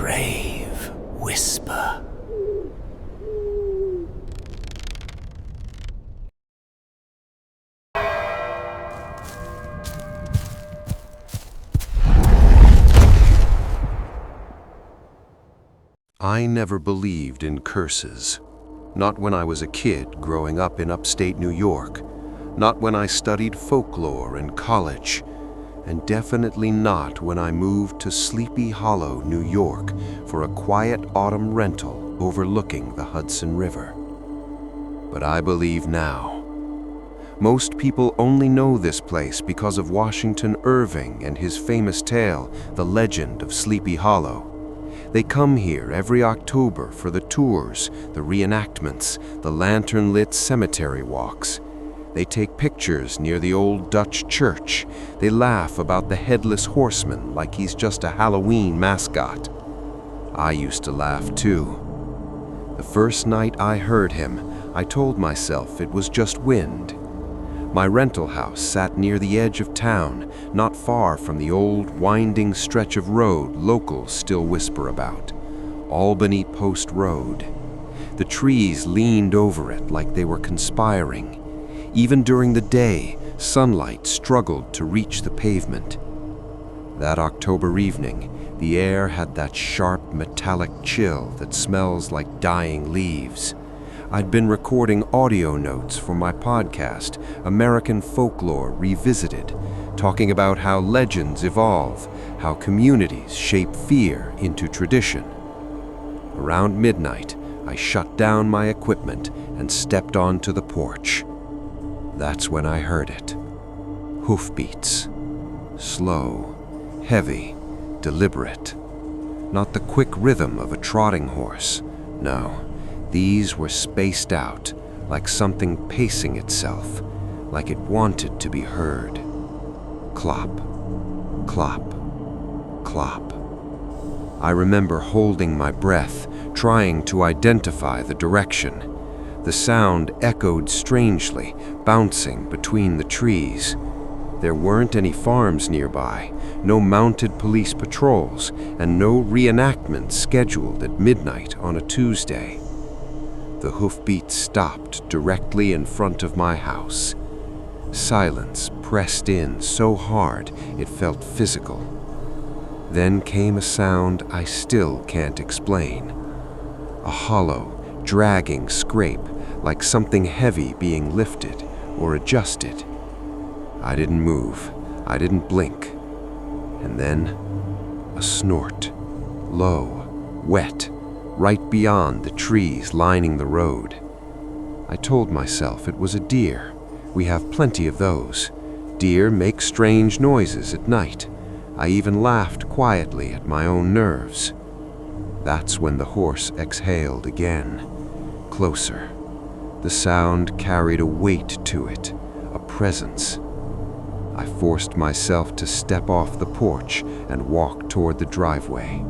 grave whisper. I never believed in curses. Not when I was a kid growing up in upstate New York. Not when I studied folklore in college. And definitely not when I moved to Sleepy Hollow, New York for a quiet autumn rental overlooking the Hudson River. But I believe now. Most people only know this place because of Washington Irving and his famous tale, The Legend of Sleepy Hollow. They come here every October for the tours, the reenactments, the lantern-lit cemetery walks. They take pictures near the old Dutch church. They laugh about the Headless Horseman like he's just a Halloween mascot. I used to laugh too. The first night I heard him, I told myself it was just wind. My rental house sat near the edge of town, not far from the old winding stretch of road locals still whisper about, Albany Post Road. The trees leaned over it like they were conspiring. Even during the day, sunlight struggled to reach the pavement. That October evening, the air had that sharp metallic chill that smells like dying leaves. I'd been recording audio notes for my podcast, American Folklore Revisited, talking about how legends evolve, how communities shape fear into tradition. Around midnight, I shut down my equipment and stepped onto the porch. That's when I heard it. Hoofbeats. Slow, heavy, deliberate. Not the quick rhythm of a trotting horse, no. These were spaced out, like something pacing itself, like it wanted to be heard. Clop, clop, clop. I remember holding my breath, trying to identify the direction. The sound echoed strangely, bouncing between the trees. There weren't any farms nearby, no mounted police patrols, and no reenactments scheduled at midnight on a Tuesday. The hoofbeats stopped directly in front of my house. Silence pressed in so hard it felt physical. Then came a sound I still can't explain. A hollow, dragging scrape, like something heavy being lifted or adjusted. I didn't move. I didn't blink. And then, a snort. Low, wet, right beyond the trees lining the road. I told myself it was a deer. We have plenty of those. Deer make strange noises at night. I even laughed quietly at my own nerves. That's when the horse exhaled again. Closer. The sound carried a weight to it, a presence. I forced myself to step off the porch and walk toward the driveway.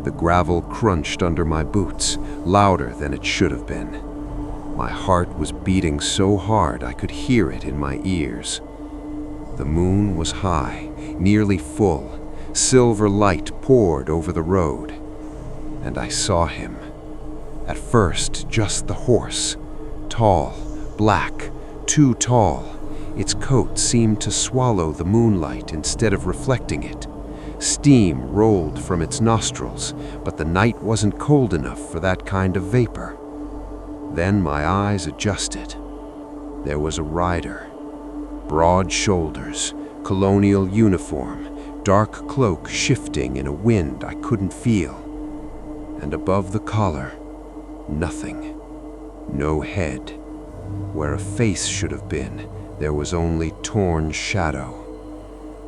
The gravel crunched under my boots, louder than it should have been. My heart was beating so hard I could hear it in my ears. The moon was high, nearly full. Silver light poured over the road. And I saw him. At first, just the horse. Tall, black, too tall. Its coat seemed to swallow the moonlight instead of reflecting it. Steam rolled from its nostrils, but the night wasn't cold enough for that kind of vapor. Then my eyes adjusted. There was a rider. Broad shoulders, colonial uniform, dark cloak shifting in a wind I couldn't feel. And above the collar, nothing. No head. Where a face should have been, there was only torn shadow.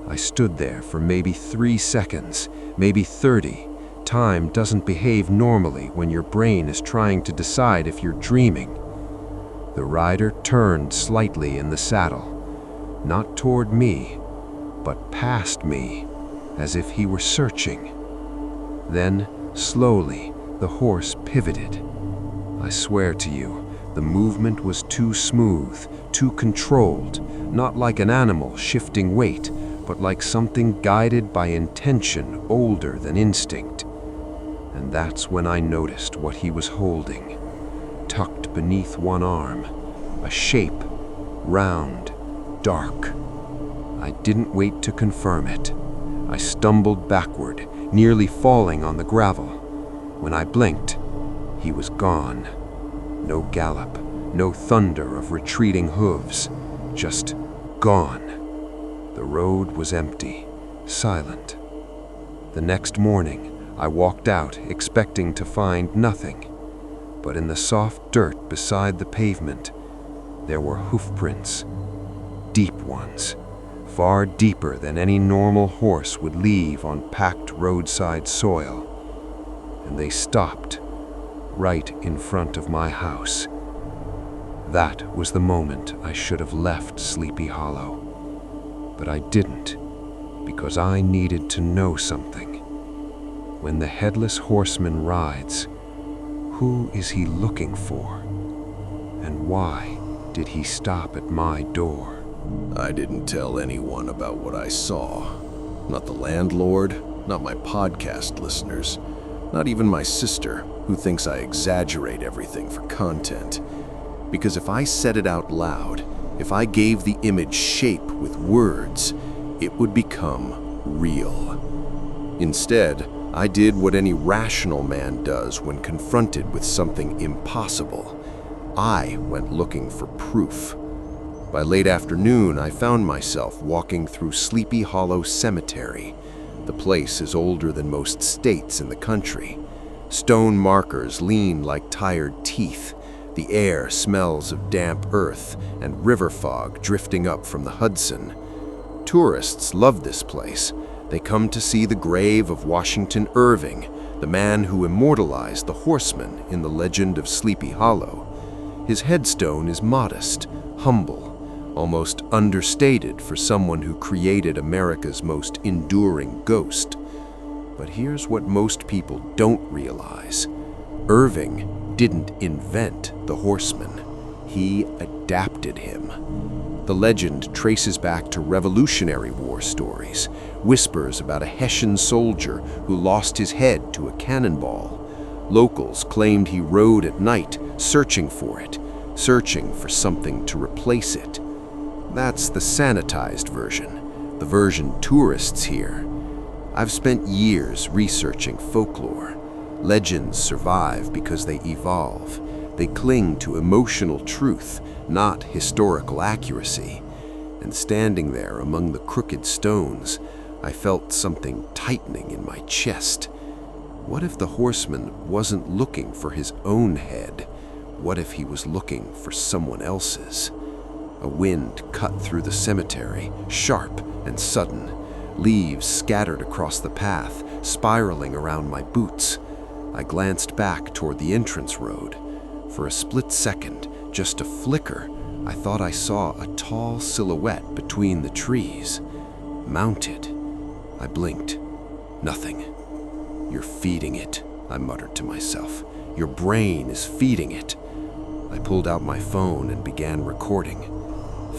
I stood there for maybe 3 seconds, maybe 30. Time doesn't behave normally when your brain is trying to decide if you're dreaming. The rider turned slightly in the saddle, not toward me, but past me, as if he were searching. Then, slowly, the horse pivoted. I swear to you, the movement was too smooth, too controlled, not like an animal shifting weight, but like something guided by intention older than instinct. And that's when I noticed what he was holding. Tucked beneath one arm, a shape, round, dark. I didn't wait to confirm it. I stumbled backward, nearly falling on the gravel. When I blinked, he was gone. No gallop, no thunder of retreating hooves, just gone. The road was empty, silent. The next morning, I walked out expecting to find nothing. But in the soft dirt beside the pavement, there were hoofprints, deep ones, far deeper than any normal horse would leave on packed roadside soil. And they stopped right in front of my house. That was the moment I should have left Sleepy Hollow. But I didn't, because I needed to know something. When the Headless Horseman rides, who is he looking for? And why did he stop at my door? I didn't tell anyone about what I saw. Not the landlord, not my podcast listeners, not even my sister, who thinks I exaggerate everything for content. Because if I said it out loud, if I gave the image shape with words, it would become real. Instead, I did what any rational man does when confronted with something impossible. I went looking for proof. By late afternoon, I found myself walking through Sleepy Hollow Cemetery. The place is older than most states in the country. Stone markers lean like tired teeth. The air smells of damp earth and river fog drifting up from the Hudson. Tourists love this place. They come to see the grave of Washington Irving, the man who immortalized the horseman in the legend of Sleepy Hollow. His headstone is modest, humble, almost understated for someone who created America's most enduring ghost. But here's what most people don't realize. Irving didn't invent the horseman. He adapted him. The legend traces back to Revolutionary War stories, whispers about a Hessian soldier who lost his head to a cannonball. Locals claimed he rode at night, searching for it, searching for something to replace it. That's the sanitized version, the version tourists hear. I've spent years researching folklore. Legends survive because they evolve. They cling to emotional truth, not historical accuracy. And standing there among the crooked stones, I felt something tightening in my chest. What if the horseman wasn't looking for his own head? What if he was looking for someone else's? A wind cut through the cemetery, sharp and sudden. Leaves scattered across the path, spiraling around my boots. I glanced back toward the entrance road. For a split second, just a flicker, I thought I saw a tall silhouette between the trees. Mounted. I blinked. Nothing. You're feeding it, I muttered to myself. Your brain is feeding it. I pulled out my phone and began recording.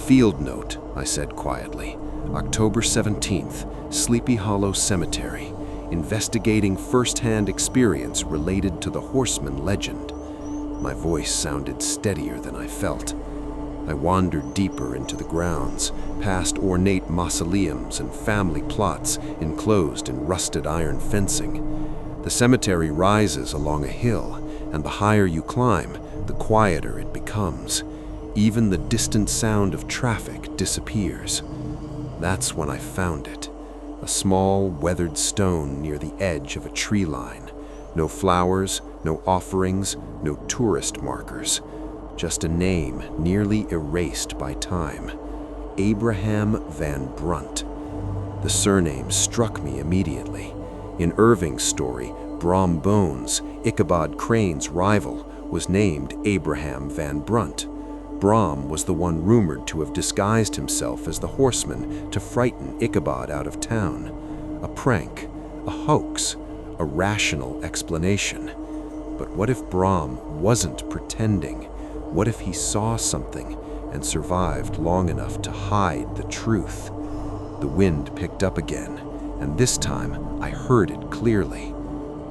Field note, I said quietly. October 17th, Sleepy Hollow Cemetery. Investigating first-hand experience related to the horseman legend. My voice sounded steadier than I felt. I wandered deeper into the grounds, past ornate mausoleums and family plots enclosed in rusted iron fencing. The cemetery rises along a hill, and the higher you climb, the quieter it becomes. Even the distant sound of traffic disappears. That's when I found it. A small, weathered stone near the edge of a tree line. No flowers, no offerings, no tourist markers. Just a name nearly erased by time. Abraham Van Brunt. The surname struck me immediately. In Irving's story, Brom Bones, Ichabod Crane's rival, was named Abraham Van Brunt. Brom was the one rumored to have disguised himself as the horseman to frighten Ichabod out of town. A prank, a hoax, a rational explanation. But what if Brom wasn't pretending? What if he saw something and survived long enough to hide the truth? The wind picked up again, and this time I heard it clearly.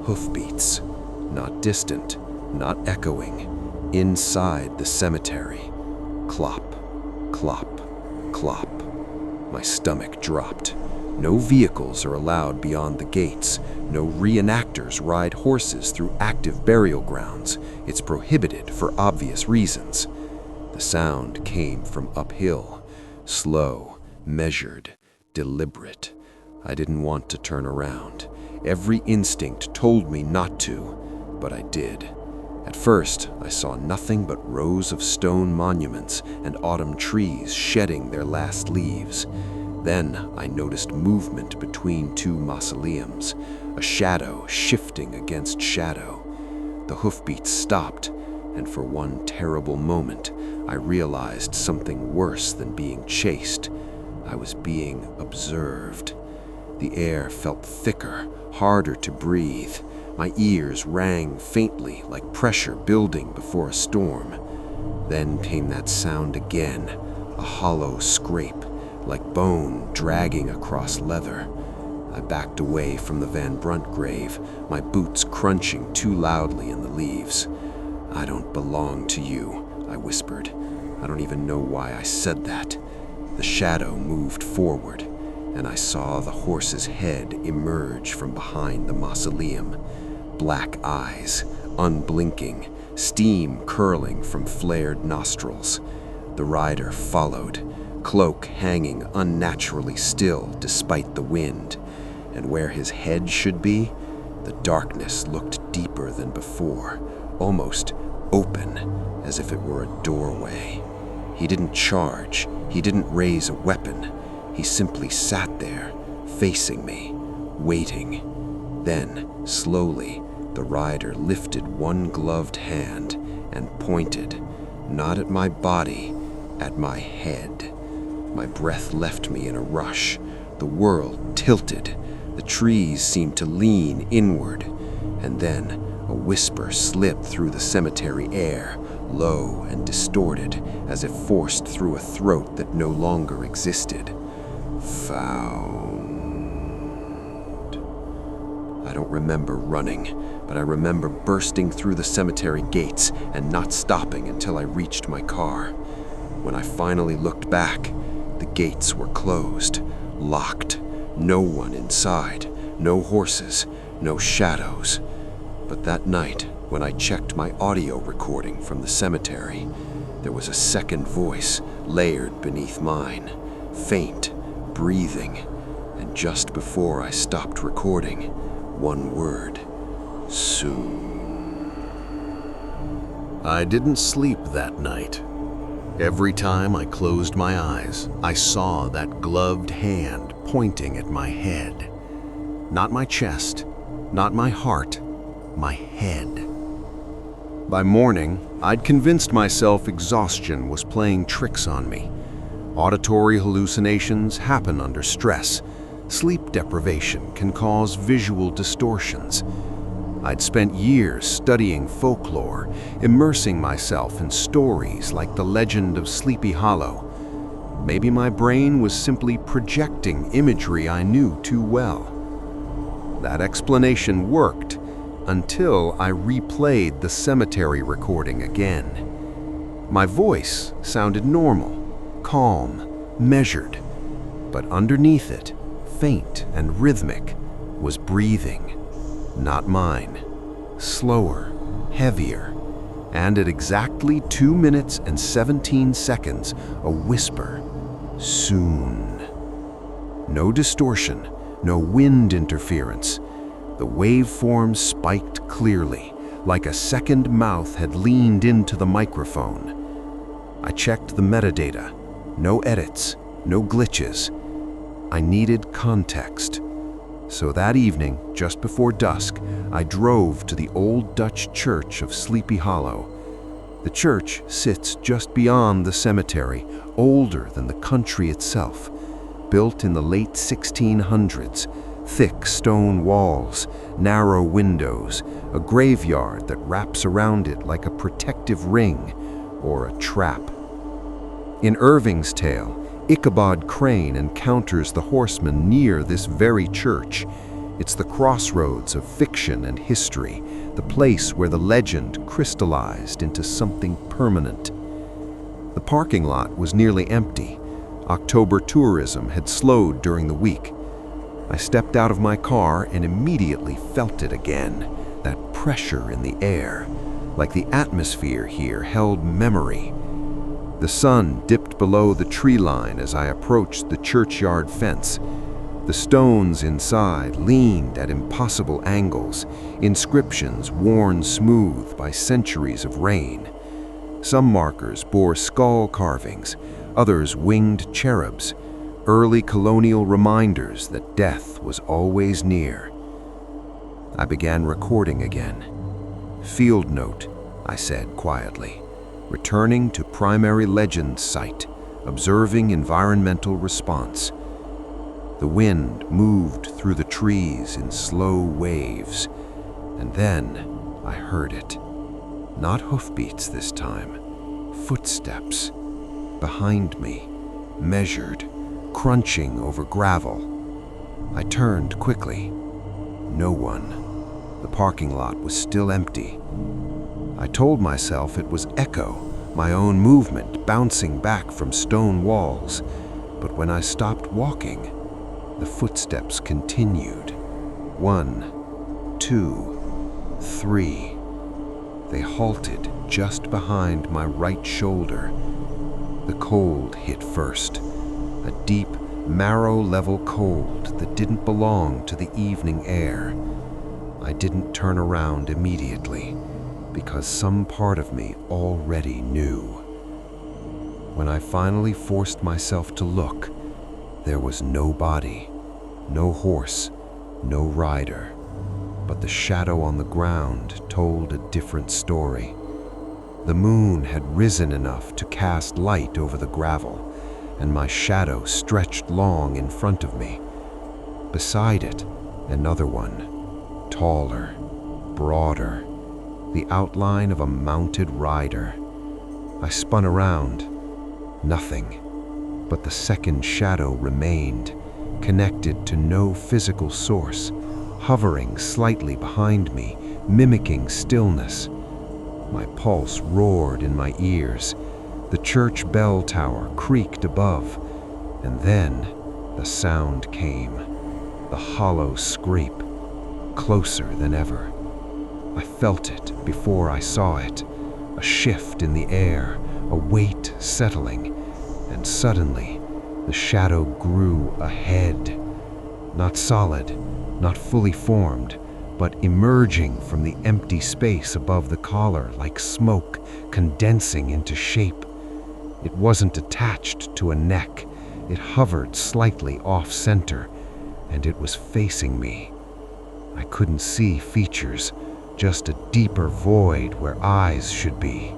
Hoofbeats, not distant, not echoing, inside the cemetery. Clop, clop, clop. My stomach dropped. No vehicles are allowed beyond the gates. No reenactors ride horses through active burial grounds. It's prohibited for obvious reasons. The sound came from uphill, slow, measured, deliberate. I didn't want to turn around. Every instinct told me not to, but I did. At first, I saw nothing but rows of stone monuments and autumn trees shedding their last leaves. Then I noticed movement between two mausoleums, a shadow shifting against shadow. The hoofbeats stopped, and for one terrible moment, I realized something worse than being chased. I was being observed. The air felt thicker, harder to breathe. My ears rang faintly like pressure building before a storm. Then came that sound again, a hollow scrape, like bone dragging across leather. I backed away from the Van Brunt grave, my boots crunching too loudly in the leaves. "I don't belong to you," I whispered. I don't even know why I said that. The shadow moved forward, and I saw the horse's head emerge from behind the mausoleum. Black eyes, unblinking, steam curling from flared nostrils. The rider followed, cloak hanging unnaturally still despite the wind. And where his head should be, the darkness looked deeper than before, almost open, as if it were a doorway. He didn't charge, he didn't raise a weapon. He simply sat there, facing me, waiting. Then, slowly, the rider lifted one gloved hand and pointed, not at my body, at my head. My breath left me in a rush. The world tilted. The trees seemed to lean inward. And then a whisper slipped through the cemetery air, low and distorted, as if forced through a throat that no longer existed. Found. I don't remember running, but I remember bursting through the cemetery gates and not stopping until I reached my car. When I finally looked back, the gates were closed, locked. No one inside, no horses, no shadows. But that night, when I checked my audio recording from the cemetery, there was a second voice layered beneath mine, faint, breathing, and just before I stopped recording, one word: soon. I didn't sleep that night. Every time I closed my eyes, I saw that gloved hand pointing at my head. Not my chest, not my heart, my head. By morning, I'd convinced myself exhaustion was playing tricks on me. Auditory hallucinations happen under stress. Sleep deprivation can cause visual distortions. I'd spent years studying folklore, immersing myself in stories like the legend of Sleepy Hollow. Maybe my brain was simply projecting imagery I knew too well. That explanation worked until I replayed the cemetery recording again. My voice sounded normal, calm, measured, but underneath it, faint and rhythmic, was breathing. Not mine. Slower, heavier, and at exactly 2 minutes and 17 seconds, a whisper: soon. No distortion, no wind interference. The waveform spiked clearly, like a second mouth had leaned into the microphone. I checked the metadata. No edits, no glitches. I needed context. So that evening, just before dusk, I drove to the old Dutch church of Sleepy Hollow. The church sits just beyond the cemetery, older than the country itself. Built in the late 1600s, thick stone walls, narrow windows, a graveyard that wraps around it like a protective ring or a trap. In Irving's tale, Ichabod Crane encounters the horseman near this very church. It's the crossroads of fiction and history, the place where the legend crystallized into something permanent. The parking lot was nearly empty. October tourism had slowed during the week. I stepped out of my car and immediately felt it again, that pressure in the air, like the atmosphere here held memory. The sun dipped below the tree line as I approached the churchyard fence. The stones inside leaned at impossible angles, inscriptions worn smooth by centuries of rain. Some markers bore skull carvings, others winged cherubs, early colonial reminders that death was always near. I began recording again. "Field note," I said quietly, returning to primary legend site, observing environmental response. The wind moved through the trees in slow waves, and then I heard it. Not hoofbeats this time, footsteps. Behind me, measured, crunching over gravel. I turned quickly. No one. The parking lot was still empty. I told myself it was echo, my own movement bouncing back from stone walls. But when I stopped walking, the footsteps continued. 1, 2, 3. They halted just behind my right shoulder. The cold hit first, a deep, marrow-level cold that didn't belong to the evening air. I didn't turn around immediately, because some part of me already knew. When I finally forced myself to look, there was no body, no horse, no rider, but the shadow on the ground told a different story. The moon had risen enough to cast light over the gravel, and my shadow stretched long in front of me. Beside it, another one, taller, broader, the outline of a mounted rider. I spun around. Nothing, but the second shadow remained, connected to no physical source, hovering slightly behind me, mimicking stillness. My pulse roared in my ears. The church bell tower creaked above, and then the sound came, the hollow scrape, closer than ever. I felt it before I saw it, a shift in the air, a weight settling, and suddenly the shadow grew ahead. Not solid, not fully formed, but emerging from the empty space above the collar like smoke condensing into shape. It wasn't attached to a neck. It hovered slightly off-center, and it was facing me. I couldn't see features, just a deeper void where eyes should be.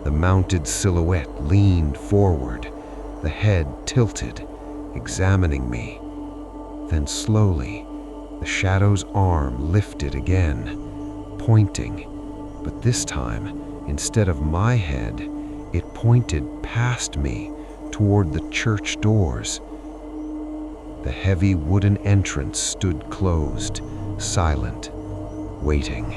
The mounted silhouette leaned forward, the head tilted, examining me. Then slowly, the shadow's arm lifted again, pointing, but this time, instead of my head, it pointed past me toward the church doors. The heavy wooden entrance stood closed, silent, waiting.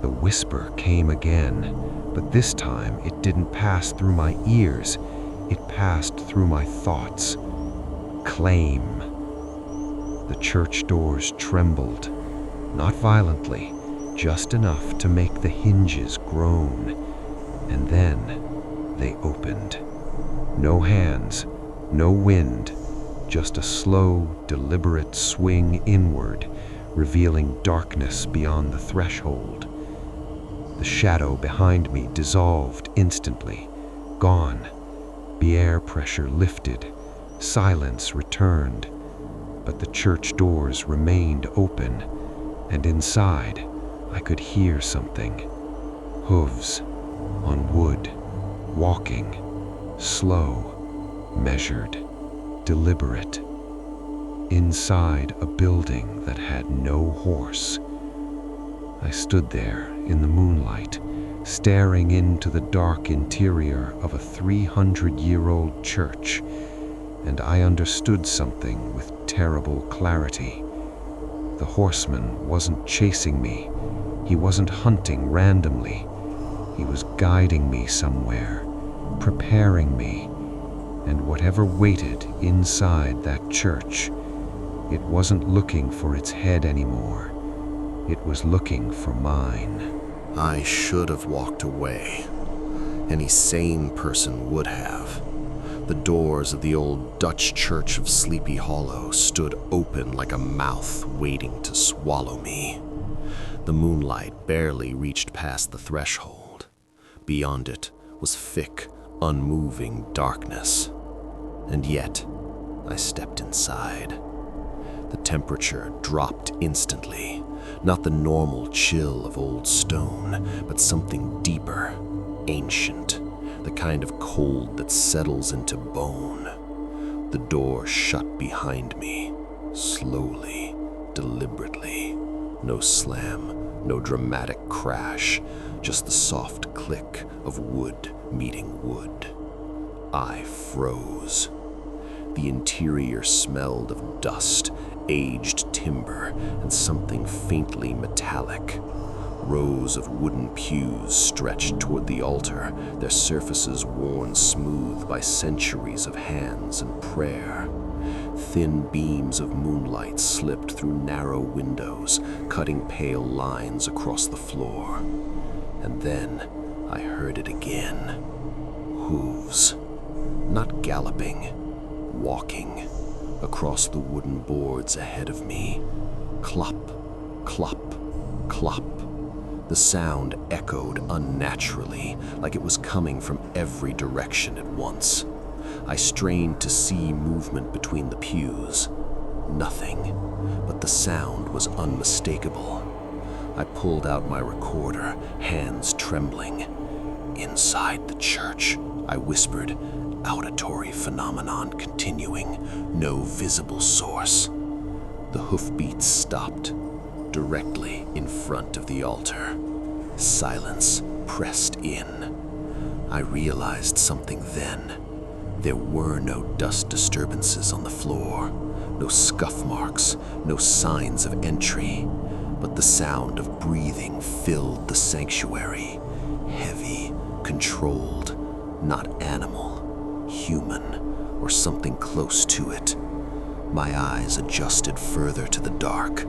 The whisper came again, but this time it didn't pass through my ears, it passed through my thoughts. Claim. The church doors trembled, not violently, just enough to make the hinges groan. And then they opened. No hands, no wind, just a slow, deliberate swing inward, revealing darkness beyond the threshold. The shadow behind me dissolved instantly, gone. The air pressure lifted, silence returned, but the church doors remained open, and inside I could hear something. Hooves on wood, walking, slow, measured, deliberate. Inside a building that had no horse. I stood there in the moonlight, staring into the dark interior of a 300-year-old church, and I understood something with terrible clarity. The horseman wasn't chasing me. He wasn't hunting randomly. He was guiding me somewhere, preparing me, and whatever waited inside that church, it wasn't looking for its head anymore. It was looking for mine. I should have walked away. Any sane person would have. The doors of the old Dutch church of Sleepy Hollow stood open like a mouth waiting to swallow me. The moonlight barely reached past the threshold. Beyond it was thick, unmoving darkness. And yet, I stepped inside. The temperature dropped instantly. Not the normal chill of old stone, but something deeper, ancient, the kind of cold that settles into bone. The door shut behind me, slowly, deliberately. No slam, no dramatic crash, just the soft click of wood meeting wood. I froze. The interior smelled of dust, aged timber, and something faintly metallic. Rows of wooden pews stretched toward the altar, their surfaces worn smooth by centuries of hands and prayer. Thin beams of moonlight slipped through narrow windows, cutting pale lines across the floor. And then I heard it again. Hooves. Not galloping, walking. Across the wooden boards ahead of me. Clop, clop, clop. The sound echoed unnaturally, like it was coming from every direction at once. I strained to see movement between the pews. Nothing, but the sound was unmistakable. I pulled out my recorder, hands trembling. Inside the church, I whispered, auditory phenomenon continuing, no visible source. The hoofbeats stopped, directly in front of the altar. Silence pressed in. I realized something then. There were no dust disturbances on the floor, no scuff marks, no signs of entry, but the sound of breathing filled the sanctuary. Heavy, controlled, not animal, human, or something close to it. My eyes adjusted further to the dark,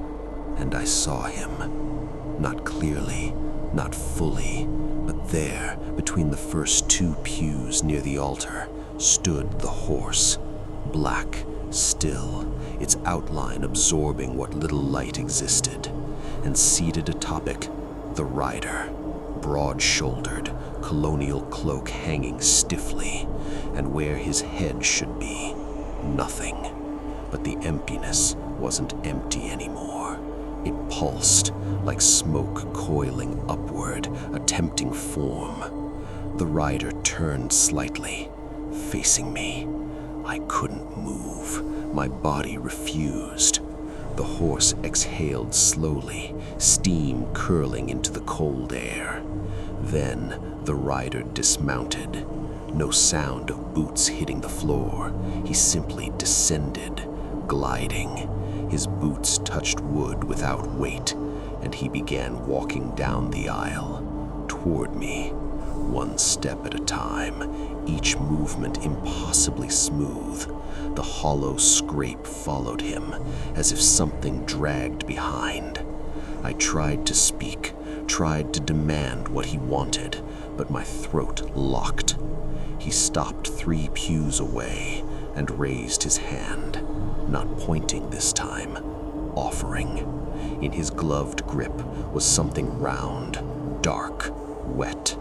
and I saw him. Not clearly, not fully, but there, between the first two pews near the altar, stood the horse, black, still, its outline absorbing what little light existed, and seated atop it, the rider, broad-shouldered, colonial cloak hanging stiffly, and where his head should be, nothing. But the emptiness wasn't empty anymore. It pulsed, like smoke coiling upward, attempting form. The rider turned slightly, facing me. I couldn't move. My body refused. The horse exhaled slowly, steam curling into the cold air. Then the rider dismounted. No sound of boots hitting the floor. He simply descended, gliding. His boots touched wood without weight, and he began walking down the aisle, toward me, one step at a time, each movement impossibly smooth. The hollow scrape followed him, as if something dragged behind. I tried to speak, tried to demand what he wanted, but my throat locked. He stopped 3 pews away and raised his hand, not pointing this time, offering. In his gloved grip was something round, dark, wet.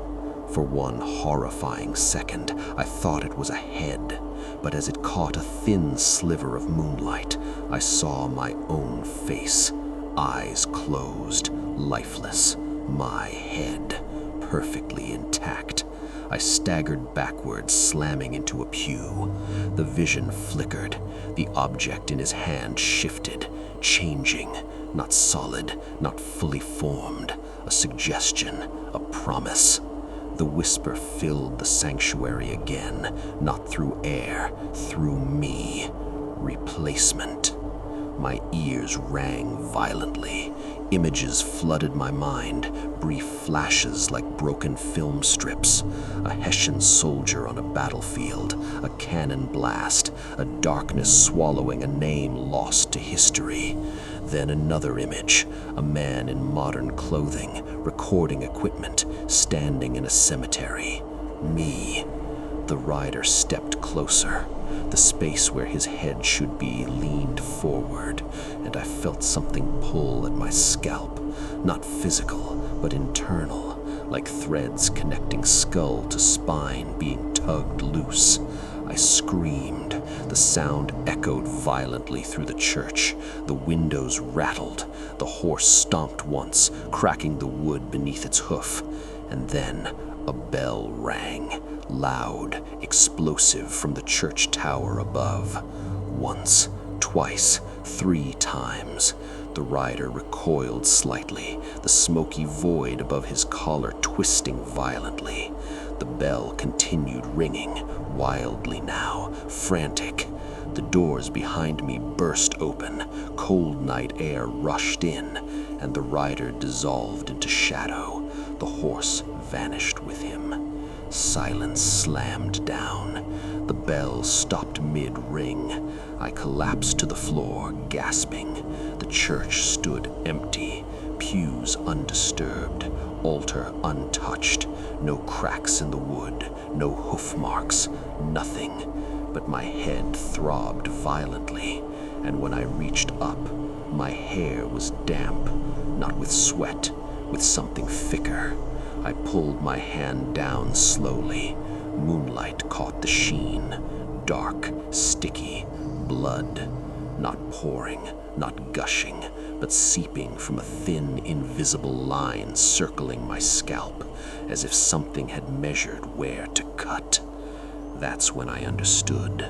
For one horrifying second, I thought it was a head, but as it caught a thin sliver of moonlight, I saw my own face, eyes closed, lifeless, my head perfectly intact. I staggered backwards, slamming into a pew. The vision flickered. The object in his hand shifted, changing, not solid, not fully formed. A suggestion, a promise. The whisper filled the sanctuary again, not through air, through me. Replacement. My ears rang violently. Images flooded my mind, brief flashes like broken film strips. A Hessian soldier on a battlefield, a cannon blast, a darkness swallowing a name lost to history. Then another image, a man in modern clothing, recording equipment, standing in a cemetery. Me. The rider stepped closer. The space where his head should be leaned forward, and I felt something pull at my scalp, not physical, but internal, like threads connecting skull to spine being tugged loose. I screamed. The sound echoed violently through the church. The windows rattled. The horse stomped once, cracking the wood beneath its hoof. And then a bell rang, loud, explosive from the church tower above. Once, twice, 3 times. The rider recoiled slightly, the smoky void above his collar twisting violently. The bell continued ringing, wildly now, frantic. The doors behind me burst open, cold night air rushed in, and the rider dissolved into shadow. The horse vanished with him. Silence slammed down. The bell stopped mid-ring. I collapsed to the floor, gasping. The church stood empty, pews undisturbed, altar untouched, no cracks in the wood, no hoof marks, nothing. But my head throbbed violently, and when I reached up, my hair was damp, not with sweat, with something thicker. I pulled my hand down slowly. Moonlight caught the sheen. Dark, sticky, blood. Not pouring, not gushing, but seeping from a thin, invisible line circling my scalp, as if something had measured where to cut. That's when I understood.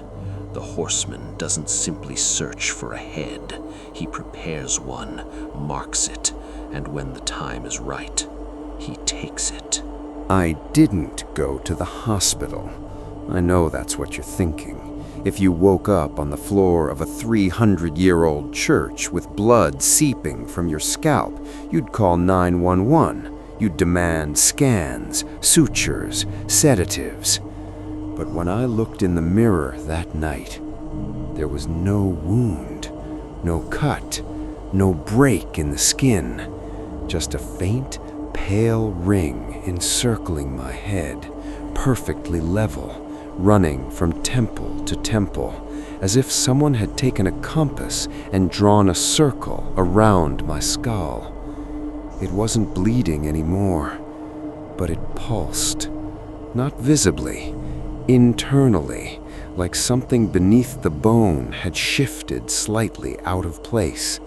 The horseman doesn't simply search for a head. He prepares one, marks it, and when the time is right, he takes it. I didn't go to the hospital. I know that's what you're thinking. If you woke up on the floor of a 300-year-old church with blood seeping from your scalp, you'd call 911. You'd demand scans, sutures, sedatives. But when I looked in the mirror that night, there was no wound, no cut, no break in the skin, just a faint, pale ring encircling my head, perfectly level, running from temple to temple, as if someone had taken a compass and drawn a circle around my skull. It wasn't bleeding anymore, but it pulsed, not visibly, internally, like something beneath the bone had shifted slightly out of place.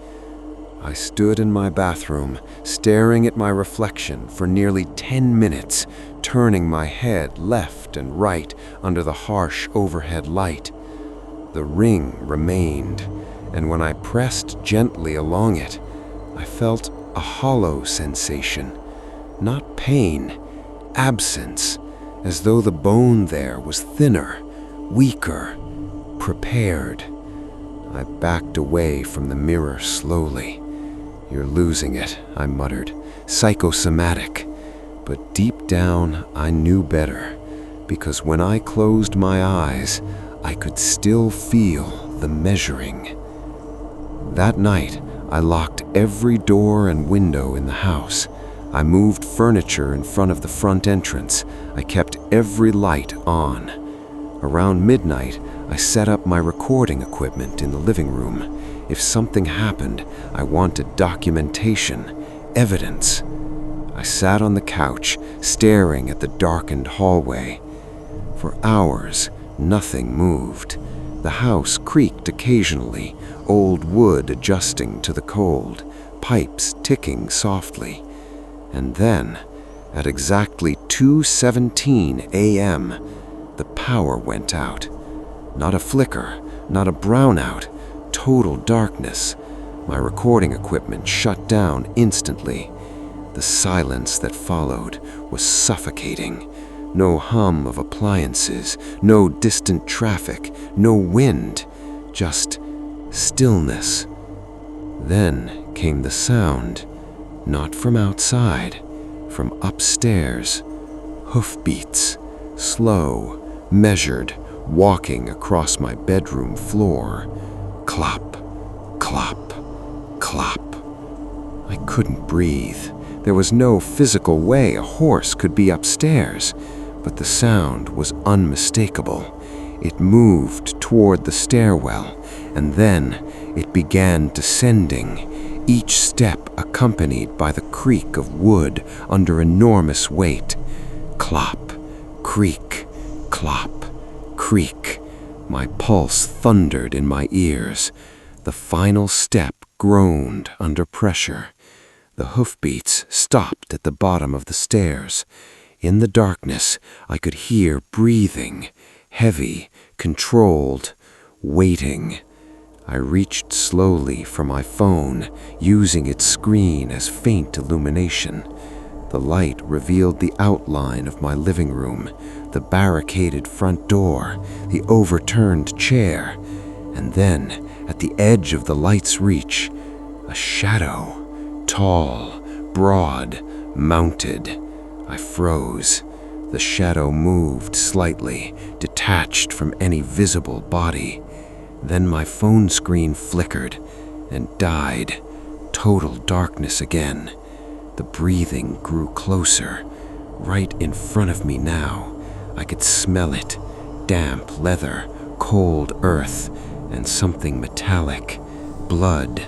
I stood in my bathroom, staring at my reflection for nearly 10 minutes, turning my head left and right under the harsh overhead light. The ring remained, and when I pressed gently along it, I felt a hollow sensation, not pain, absence, as though the bone there was thinner, weaker, prepared. I backed away from the mirror slowly. "You're losing it," I muttered, "psychosomatic." But deep down, I knew better, because when I closed my eyes, I could still feel the measuring. That night, I locked every door and window in the house. I moved furniture in front of the front entrance. I kept every light on. Around midnight, I set up my recording equipment in the living room. If something happened, I wanted documentation, evidence. I sat on the couch, staring at the darkened hallway. For hours, nothing moved. The house creaked occasionally, old wood adjusting to the cold, pipes ticking softly. And then, at exactly 2:17 a.m., the power went out. Not a flicker, not a brownout, total darkness. My recording equipment shut down instantly. The silence that followed was suffocating. No hum of appliances, no distant traffic, no wind, just stillness, Then came the sound, not from outside, from upstairs. Hoofbeats, slow, measured, walking across my bedroom floor. Clop, clop, clop. I couldn't breathe. There was no physical way a horse could be upstairs, but the sound was unmistakable. It moved toward the stairwell, and then it began descending, each step accompanied by the creak of wood under enormous weight. Clop, creak, clop, creak. My pulse thundered in my ears. The final step groaned under pressure. The hoofbeats stopped at the bottom of the stairs. In the darkness, I could hear breathing, heavy, controlled, waiting. I reached slowly for my phone, using its screen as faint illumination. The light revealed the outline of my living room, the barricaded front door, the overturned chair, and then, at the edge of the light's reach, a shadow, tall, broad, mounted. I froze. The shadow moved slightly, detached from any visible body. Then my phone screen flickered and died. Total darkness again. The breathing grew closer, right in front of me now. I could smell it. Damp leather, cold earth, and something metallic. Blood.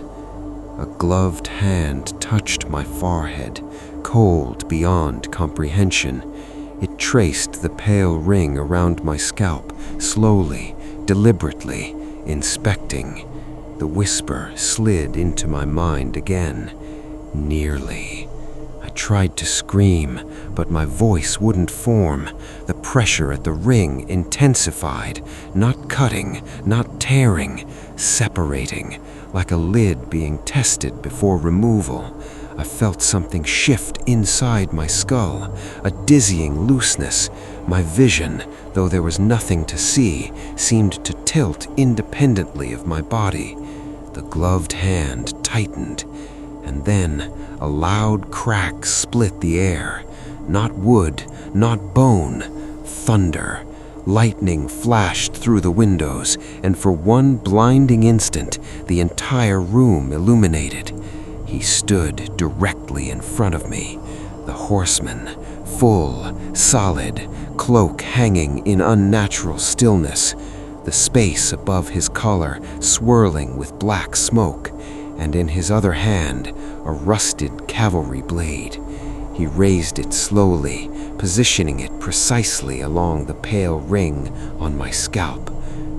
A gloved hand touched my forehead, cold beyond comprehension. It traced the pale ring around my scalp, slowly, deliberately, inspecting. The whisper slid into my mind again. Nearly. I tried to scream, but my voice wouldn't form. The pressure at the ring intensified, not cutting, not tearing, separating, like a lid being tested before removal. I felt something shift inside my skull, a dizzying looseness. My vision, though there was nothing to see, seemed to tilt independently of my body. The gloved hand tightened, and then a loud crack split the air. Not wood, not bone, thunder. Lightning flashed through the windows, and for one blinding instant, the entire room illuminated. He stood directly in front of me, the horseman, full, solid, cloak hanging in unnatural stillness, the space above his collar swirling with black smoke, and in his other hand, a rusted cavalry blade. He raised it slowly, positioning it precisely along the pale ring on my scalp.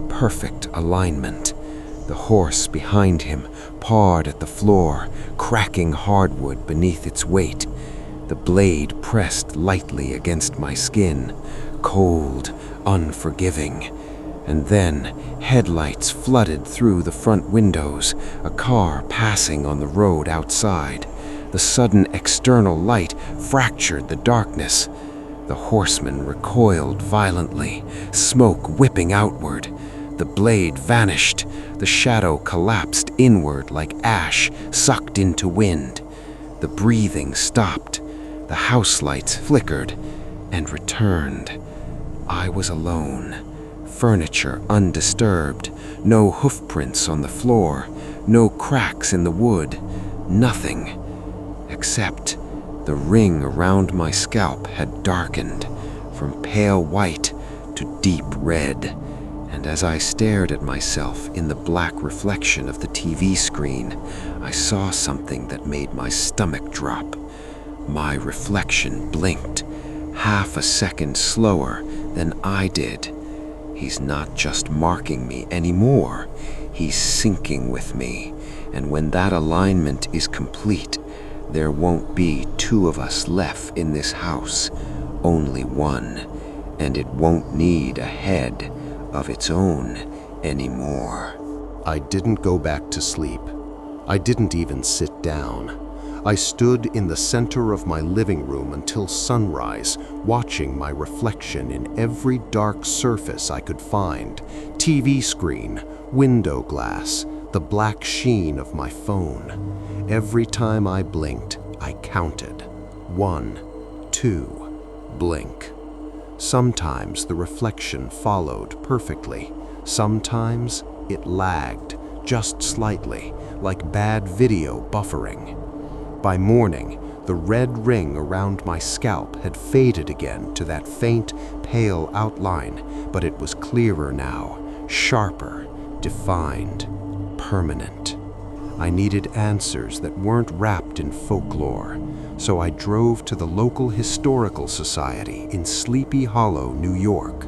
Perfect alignment. The horse behind him pawed at the floor, cracking hardwood beneath its weight. The blade pressed lightly against my skin, cold, unforgiving. And then headlights flooded through the front windows, a car passing on the road outside. The sudden external light fractured the darkness. The horseman recoiled violently, smoke whipping outward. The blade vanished. The shadow collapsed inward like ash sucked into wind. The breathing stopped. The house lights flickered and returned. I was alone. Furniture undisturbed. No hoofprints on the floor. No cracks in the wood. Nothing. Except the ring around my scalp had darkened from pale white to deep red. And as I stared at myself in the black reflection of the TV screen, I saw something that made my stomach drop. My reflection blinked, half a second slower than I did. He's not just marking me anymore, he's syncing with me. And when that alignment is complete, there won't be two of us left in this house, only one. And it won't need a head of its own anymore. I didn't go back to sleep. I didn't even sit down. I stood in the center of my living room until sunrise, watching my reflection in every dark surface I could find. TV screen, window glass, the black sheen of my phone. Every time I blinked, I counted. 1, 2, blink. Sometimes the reflection followed perfectly. Sometimes it lagged, just slightly, like bad video buffering. By morning, the red ring around my scalp had faded again to that faint, pale outline, but it was clearer now, sharper, defined, permanent. I needed answers that weren't wrapped in folklore, so I drove to the local historical society in Sleepy Hollow, New York.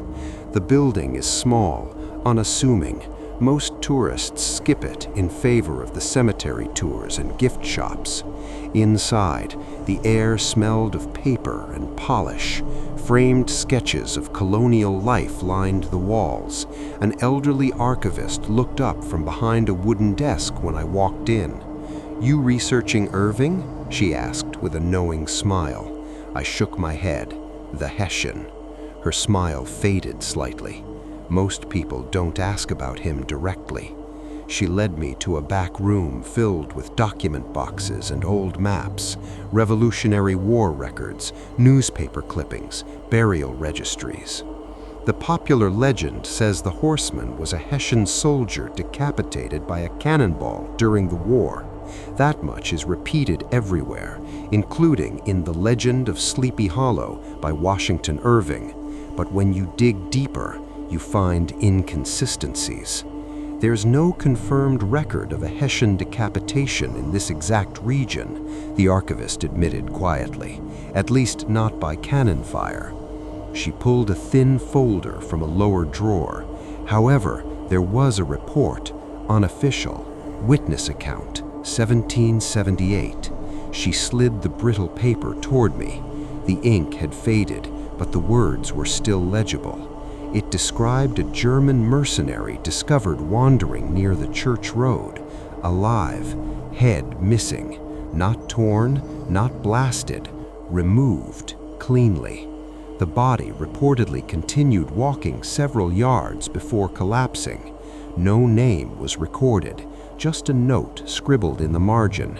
The building is small, unassuming. Most tourists skip it in favor of the cemetery tours and gift shops. Inside, the air smelled of paper and polish. Framed sketches of colonial life lined the walls. An elderly archivist looked up from behind a wooden desk when I walked in. "You researching Irving?" she asked with a knowing smile. I shook my head. "The Hessian." Her smile faded slightly. Most people don't ask about him directly. She led me to a back room filled with document boxes and old maps, Revolutionary War records, newspaper clippings, burial registries. The popular legend says the horseman was a Hessian soldier decapitated by a cannonball during the war. That much is repeated everywhere, including in The Legend of Sleepy Hollow by Washington Irving. But when you dig deeper, you find inconsistencies. There's no confirmed record of a Hessian decapitation in this exact region, the archivist admitted quietly, at least not by cannon fire. She pulled a thin folder from a lower drawer. However, there was a report, unofficial, witness account, 1778. She slid the brittle paper toward me. The ink had faded, but the words were still legible. It described a German mercenary discovered wandering near the church road, alive, head missing, not torn, not blasted, removed cleanly. The body reportedly continued walking several yards before collapsing. No name was recorded, just a note scribbled in the margin.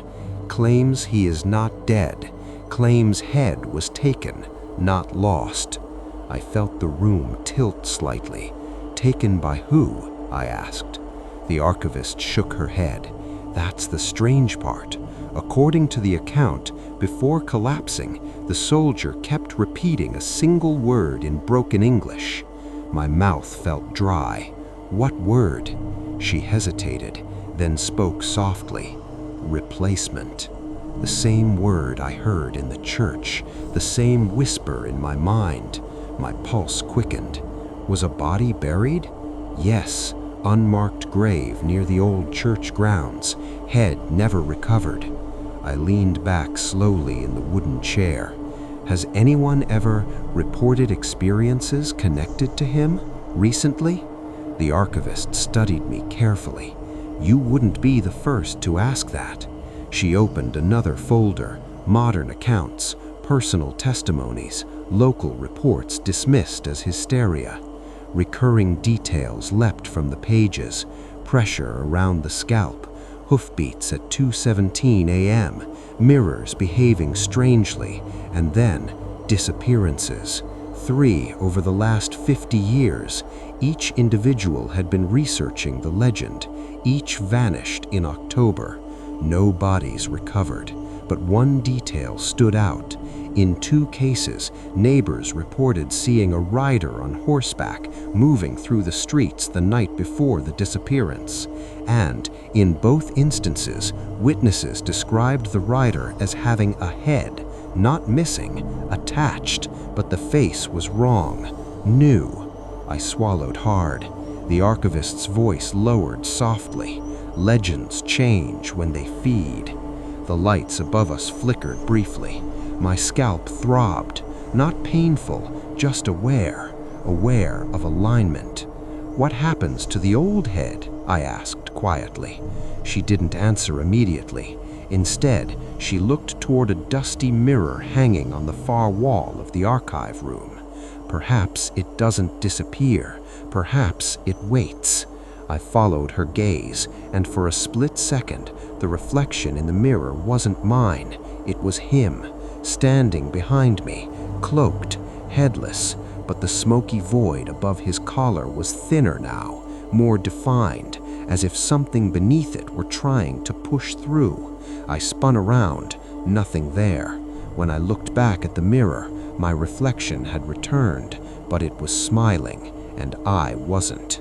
Claims he is not dead, claims head was taken, not lost. I felt the room tilt slightly. Taken by who? I asked. The archivist shook her head. That's the strange part. According to the account, before collapsing, the soldier kept repeating a single word in broken English. My mouth felt dry. What word? She hesitated, then spoke softly. Replacement. The same word I heard in the church, the same whisper in my mind. My pulse quickened. Was a body buried? Yes, unmarked grave near the old church grounds, head never recovered. I leaned back slowly in the wooden chair. Has anyone ever reported experiences connected to him recently? The archivist studied me carefully. You wouldn't be the first to ask that. She opened another folder, modern accounts, personal testimonies, local reports dismissed as hysteria. Recurring details leapt from the pages, pressure around the scalp, hoofbeats at 2:17 a.m., mirrors behaving strangely, and then disappearances. 3 over the last 50 years. Each individual had been researching the legend. Each vanished in October. No bodies recovered, but one detail stood out. In 2 cases, neighbors reported seeing a rider on horseback moving through the streets the night before the disappearance. And in both instances, witnesses described the rider as having a head, not missing, attached, but the face was wrong, new. I swallowed hard. The archivist's voice lowered softly. Legends change when they feed. The lights above us flickered briefly. My scalp throbbed, not painful, just aware of alignment. What happens to the old head? I asked quietly. She didn't answer immediately. Instead, she looked toward a dusty mirror hanging on the far wall of the archive room. Perhaps it doesn't disappear. Perhaps it waits. I followed her gaze, and for a split second, the reflection in the mirror wasn't mine. It was him, standing behind me, cloaked, headless, but the smoky void above his collar was thinner now, more defined, as if something beneath it were trying to push through. I spun around, nothing there. When I looked back at the mirror, my reflection had returned, but it was smiling, and I wasn't.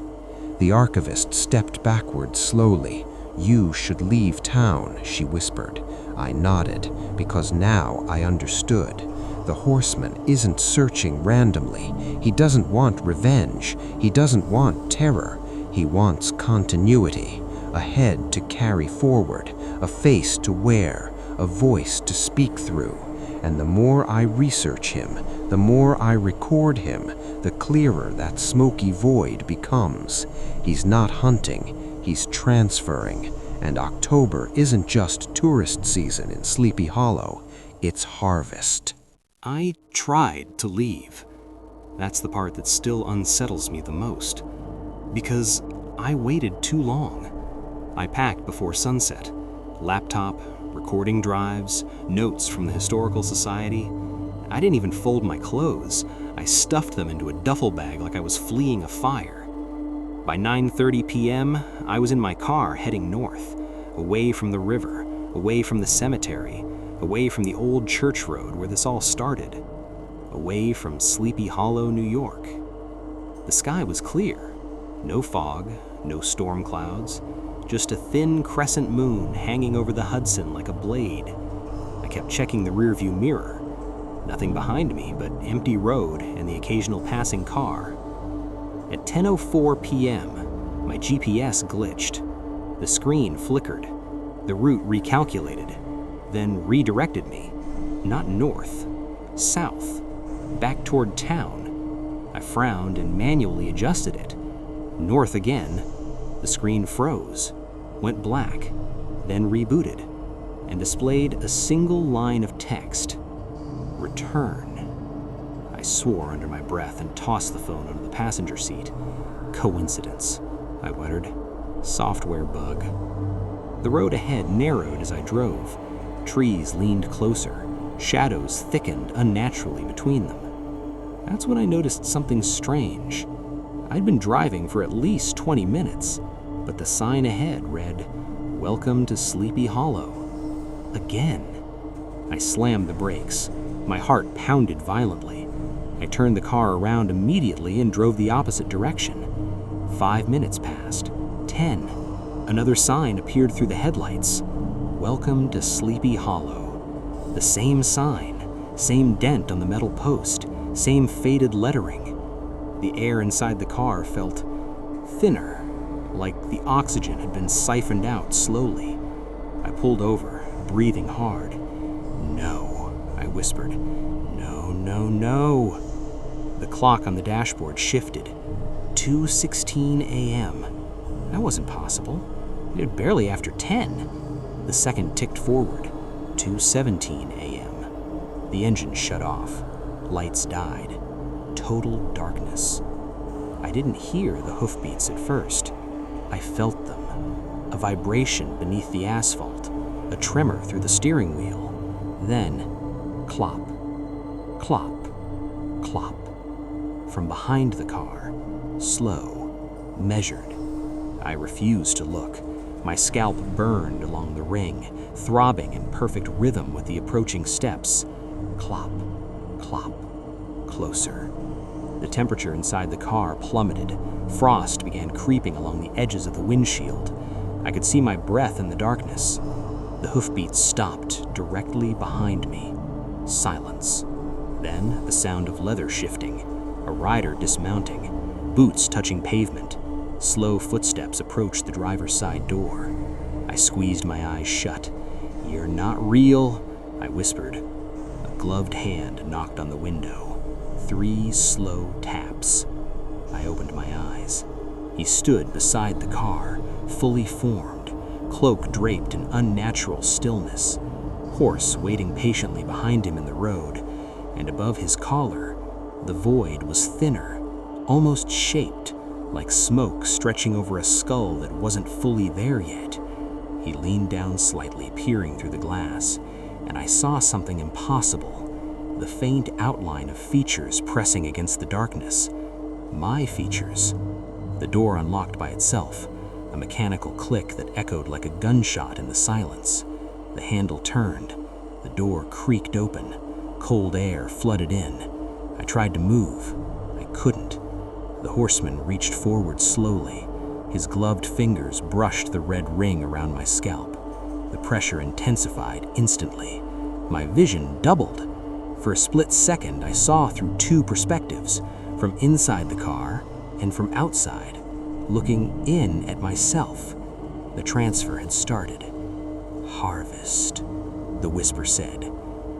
The archivist stepped backward slowly. "You should leave town," she whispered. I nodded, because now I understood. The horseman isn't searching randomly. He doesn't want revenge. He doesn't want terror. He wants continuity, a head to carry forward, a face to wear, a voice to speak through. And the more I research him, the more I record him, the clearer that smoky void becomes. He's not hunting, he's transferring. And October isn't just tourist season in Sleepy Hollow, it's harvest. I tried to leave. That's the part that still unsettles me the most. Because I waited too long. I packed before sunset. Laptop, recording drives, notes from the Historical Society. I didn't even fold my clothes. I stuffed them into a duffel bag like I was fleeing a fire. By 9:30 p.m., I was in my car heading north, away from the river, away from the cemetery, away from the old church road where this all started, away from Sleepy Hollow, New York. The sky was clear. No fog, no storm clouds, just a thin crescent moon hanging over the Hudson like a blade. I kept checking the rearview mirror. Nothing behind me but empty road and the occasional passing car. At 10:04 p.m., my GPS glitched. The screen flickered. The route recalculated, then redirected me. Not north, south, back toward town. I frowned and manually adjusted it. North again. The screen froze, went black, then rebooted, and displayed a single line of text. Return. I swore under my breath and tossed the phone under the passenger seat. Coincidence, I muttered. Software bug. The road ahead narrowed as I drove. Trees leaned closer. Shadows thickened unnaturally between them. That's when I noticed something strange. I'd been driving for at least 20 minutes, but the sign ahead read, "Welcome to Sleepy Hollow." Again. I slammed the brakes. My heart pounded violently. I turned the car around immediately and drove the opposite direction. 5 minutes passed. 10. Another sign appeared through the headlights. "Welcome to Sleepy Hollow." The same sign, same dent on the metal post, same faded lettering. The air inside the car felt thinner, like the oxygen had been siphoned out slowly. I pulled over, breathing hard. "No," I whispered. "No, no, no." The clock on the dashboard shifted. 2:16 a.m. That wasn't possible. It had barely after 10. The second ticked forward. 2:17 a.m. The engine shut off. Lights died. Total darkness. I didn't hear the hoofbeats at first. I felt them. A vibration beneath the asphalt, a tremor through the steering wheel. Then, clop, clop, clop. From behind the car, slow, measured. I refused to look. My scalp burned along the ring, throbbing in perfect rhythm with the approaching steps. Clop, clop, closer. The temperature inside the car plummeted. Frost began creeping along the edges of the windshield. I could see my breath in the darkness. The hoofbeats stopped directly behind me. Silence. Then the sound of leather shifting, a rider dismounting, boots touching pavement. Slow footsteps approached the driver's side door. I squeezed my eyes shut. "You're not real," I whispered. A gloved hand knocked on the window. 3 slow taps. I opened my eyes. He stood beside the car, fully formed, cloak draped in unnatural stillness, horse waiting patiently behind him in the road, and above his collar, the void was thinner, almost shaped, like smoke stretching over a skull that wasn't fully there yet. He leaned down slightly, peering through the glass, and I saw something impossible, the faint outline of features pressing against the darkness. My features. The door unlocked by itself, a mechanical click that echoed like a gunshot in the silence. The handle turned. The door creaked open. Cold air flooded in. I tried to move. I couldn't. The horseman reached forward slowly. His gloved fingers brushed the red ring around my scalp. The pressure intensified instantly. My vision doubled. For a split second, I saw through two perspectives, from inside the car and from outside, looking in at myself. The transfer had started. "Harvest," the whisper said.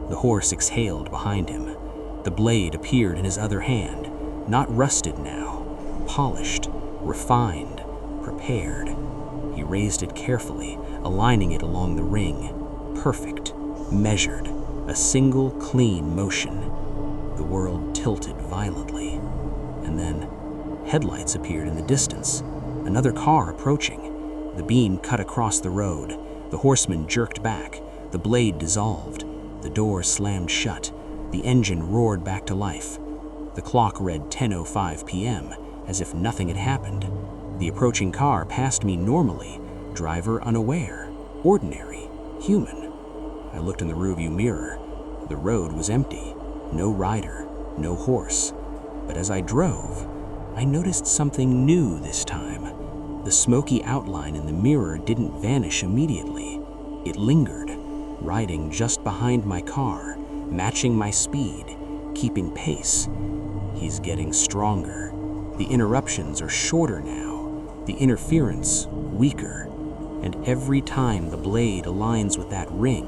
The horse exhaled behind him. The blade appeared in his other hand, not rusted now, polished, refined, prepared. He raised it carefully, aligning it along the ring. Perfect, measured, a single clean motion. The world tilted violently. And then, headlights appeared in the distance. Another car approaching. The beam cut across the road. The horseman jerked back. The blade dissolved. The door slammed shut. The engine roared back to life. The clock read 10:05 p.m., as if nothing had happened. The approaching car passed me normally, driver unaware, ordinary, human. I looked in the rearview mirror. The road was empty. No rider, no horse. But as I drove, I noticed something new this time. The smoky outline in the mirror didn't vanish immediately. It lingered, riding just behind my car, matching my speed, keeping pace. He's getting stronger. The interruptions are shorter now, the interference weaker, and every time the blade aligns with that ring,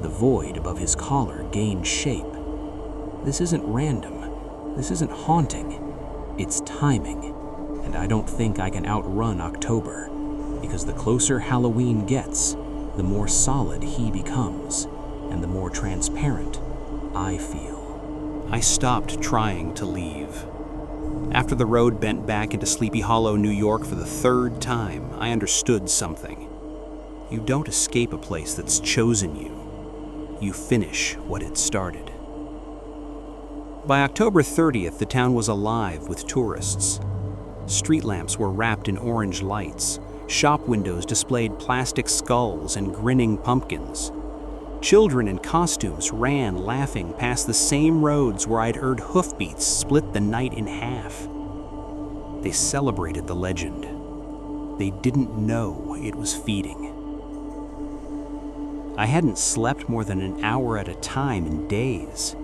the void above his collar gains shape. This isn't random. This isn't haunting. It's timing. And I don't think I can outrun October, because the closer Halloween gets, the more solid he becomes, and the more transparent I feel. I stopped trying to leave. After the road bent back into Sleepy Hollow, New York for the third time, I understood something. You don't escape a place that's chosen you. You finish what it started. By October 30th, the town was alive with tourists. Street lamps were wrapped in orange lights. Shop windows displayed plastic skulls and grinning pumpkins. Children in costumes ran laughing past the same roads where I'd heard hoofbeats split the night in half. They celebrated the legend. They didn't know it was feeding. I hadn't slept more than an hour at a time in days.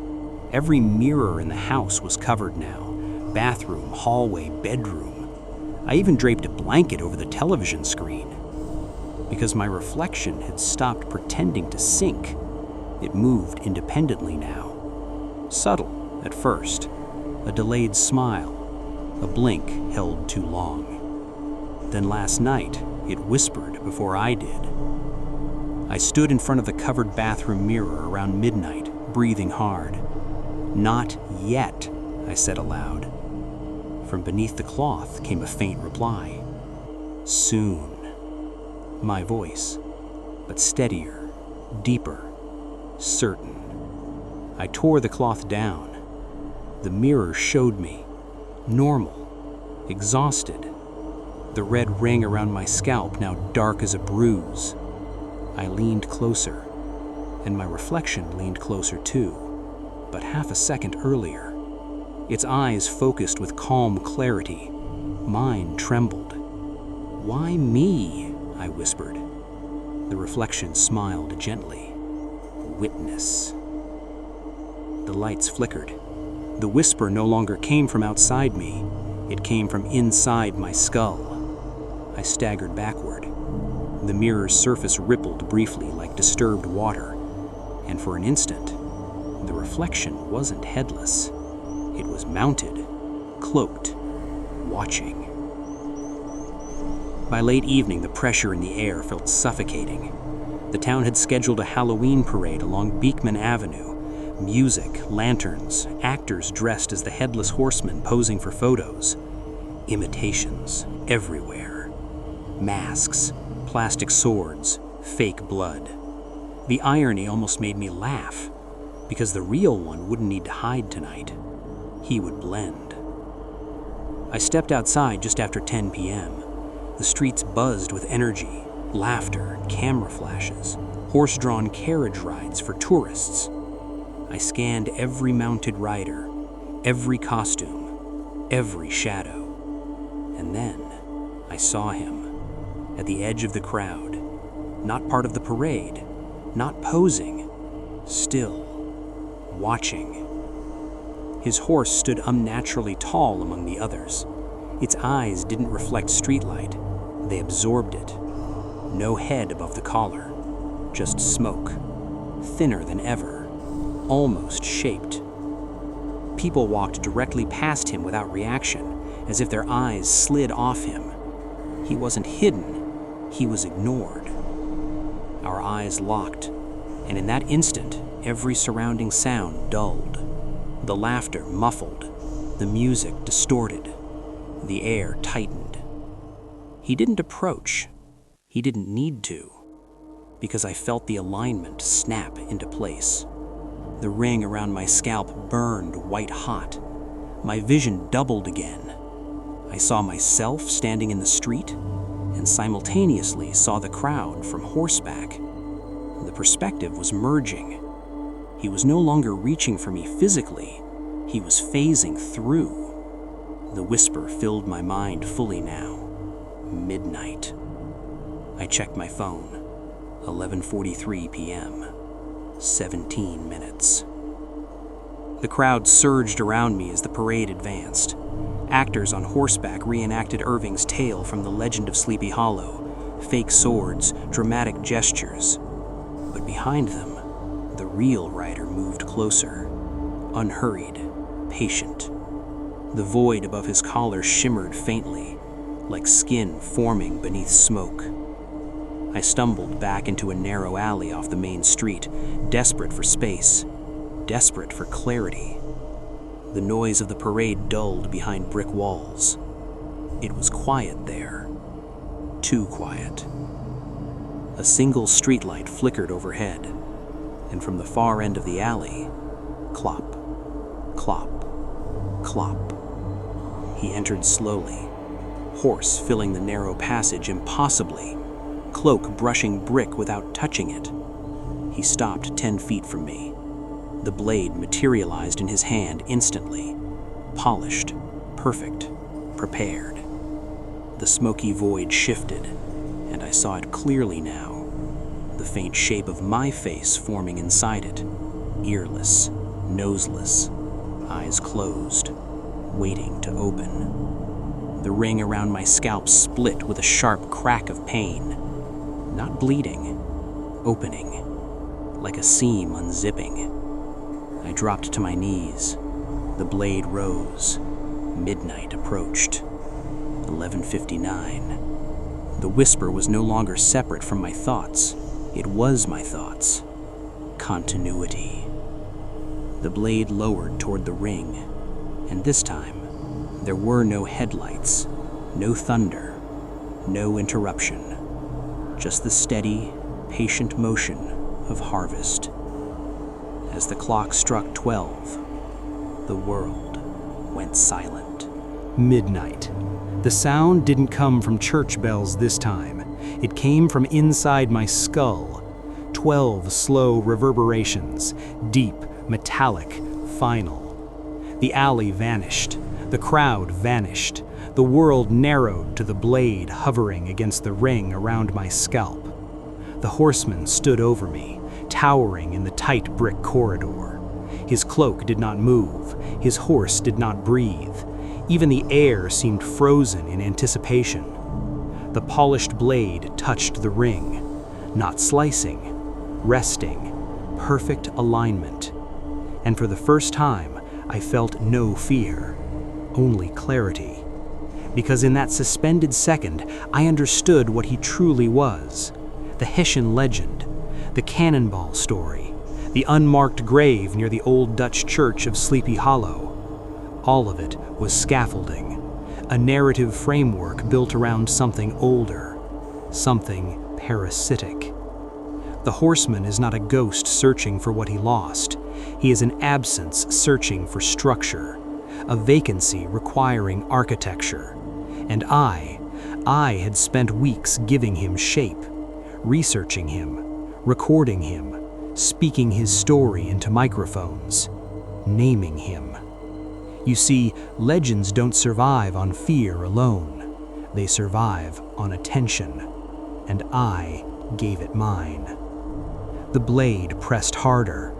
Every mirror in the house was covered now. Bathroom, hallway, bedroom. I even draped a blanket over the television screen. Because my reflection had stopped pretending to sink. It moved independently now. Subtle at first. A delayed smile. A blink held too long. Then last night, it whispered before I did. I stood in front of the covered bathroom mirror around midnight, breathing hard. "Not yet," I said aloud. From beneath the cloth came a faint reply. "Soon." My voice, but steadier, deeper, certain. I tore the cloth down. The mirror showed me, normal, exhausted. The red ring around my scalp now dark as a bruise. I leaned closer, and my reflection leaned closer too, but half a second earlier. Its eyes focused with calm clarity. Mine trembled. "Why me?" I whispered. The reflection smiled gently. "Witness." The lights flickered. The whisper no longer came from outside me. It came from inside my skull. I staggered backward. The mirror's surface rippled briefly like disturbed water, and for an instant, the reflection wasn't headless. It was mounted, cloaked, watching. By late evening, the pressure in the air felt suffocating. The town had scheduled a Halloween parade along Beekman Avenue. Music, lanterns, actors dressed as the Headless Horseman posing for photos. Imitations everywhere. Masks, plastic swords, fake blood. The irony almost made me laugh, because the real one wouldn't need to hide tonight. He would blend. I stepped outside just after 10 p.m. The streets buzzed with energy, laughter, camera flashes, horse-drawn carriage rides for tourists. I scanned every mounted rider, every costume, every shadow. And then I saw him, at the edge of the crowd, not part of the parade, not posing, still, watching. His horse stood unnaturally tall among the others. Its eyes didn't reflect streetlight, they absorbed it. No head above the collar, just smoke, thinner than ever, almost shaped. People walked directly past him without reaction, as if their eyes slid off him. He wasn't hidden, he was ignored. Our eyes locked, and in that instant, every surrounding sound dulled. The laughter muffled, the music distorted, the air tightened. He didn't approach. He didn't need to, because I felt the alignment snap into place. The ring around my scalp burned white hot. My vision doubled again. I saw myself standing in the street and simultaneously saw the crowd from horseback. The perspective was merging. He was no longer reaching for me physically. He was phasing through. The whisper filled my mind fully now. Midnight. I checked my phone. 11:43 p.m. 17 minutes. The crowd surged around me as the parade advanced. Actors on horseback reenacted Irving's tale from The Legend of Sleepy Hollow. Fake swords, dramatic gestures. But behind them, the real rider moved closer. Unhurried, patient. The void above his collar shimmered faintly, like skin forming beneath smoke. I stumbled back into a narrow alley off the main street, desperate for space, desperate for clarity. The noise of the parade dulled behind brick walls. It was quiet there. Too quiet. A single streetlight flickered overhead, and from the far end of the alley, clop, clop, clop. He entered slowly, horse filling the narrow passage impossibly, cloak brushing brick without touching it. He stopped 10 feet from me. The blade materialized in his hand instantly, polished, perfect, prepared. The smoky void shifted, and I saw it clearly now. The faint shape of my face forming inside it, earless, noseless, eyes closed, waiting to open. The ring around my scalp split with a sharp crack of pain. Not bleeding, opening, like a seam unzipping. I dropped to my knees. The blade rose. Midnight approached. 11:59. The whisper was no longer separate from my thoughts. It was my thoughts. Continuity. The blade lowered toward the ring, and this time, there were no headlights, no thunder, no interruption. Just the steady, patient motion of harvest. As the clock struck 12, the world went silent. Midnight. The sound didn't come from church bells this time. It came from inside my skull. 12 slow reverberations, deep, metallic, final. The alley vanished. The crowd vanished. The world narrowed to the blade hovering against the ring around my scalp. The horseman stood over me, towering in the tight brick corridor. His cloak did not move. His horse did not breathe. Even the air seemed frozen in anticipation. The polished blade touched the ring, not slicing, resting, perfect alignment. And for the first time, I felt no fear, only clarity. Because in that suspended second, I understood what he truly was. The Hessian legend, the cannonball story, the unmarked grave near the old Dutch church of Sleepy Hollow. All of it was scaffolding, a narrative framework built around something older, something parasitic. The horseman is not a ghost searching for what he lost. He is an absence searching for structure, a vacancy requiring architecture. And I had spent weeks giving him shape, researching him, recording him, speaking his story into microphones, naming him. You see, legends don't survive on fear alone. They survive on attention, and I gave it mine. The blade pressed harder.